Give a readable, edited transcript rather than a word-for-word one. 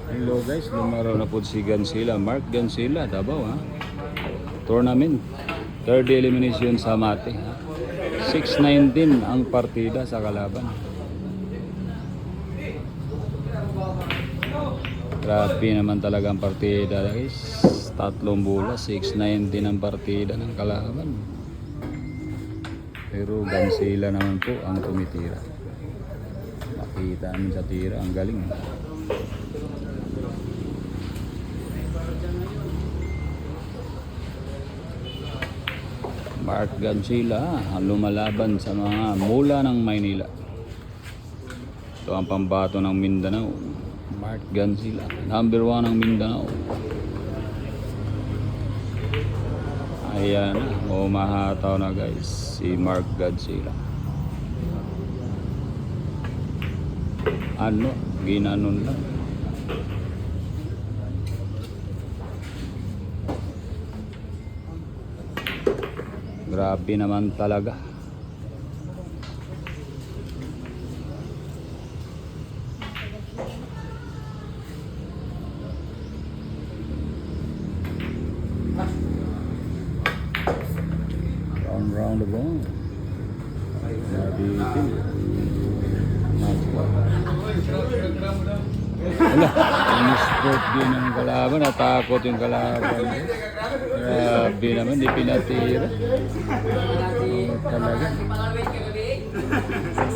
Hello guys, lumaro na po si Gansila. Mark Gansila, Davao ha. Tournament. Third elimination sa Mate ha. 6-19 ang partida sa kalaban. Grabe naman talaga ang partida guys. Tatlong bola, 6-19 ang partida ng kalaban. Pero Gansila naman po ang tumitira. Makita namin sa tira, ang galing. Mark Gansila ang lumalaban sa mga mula ng Maynila. Ito ang pambato ng Mindanao. Mark Gansila, number 1 ng Mindanao. Ayan na, umahataw na guys si Mark Gansila. Ano, ginanon lang. Grabe naman talaga. Round the ball. Grabe ito. Wala, in-sport din ang kalaban. Natakot yung kalaban. Grabe naman, di pinatira. Talaga.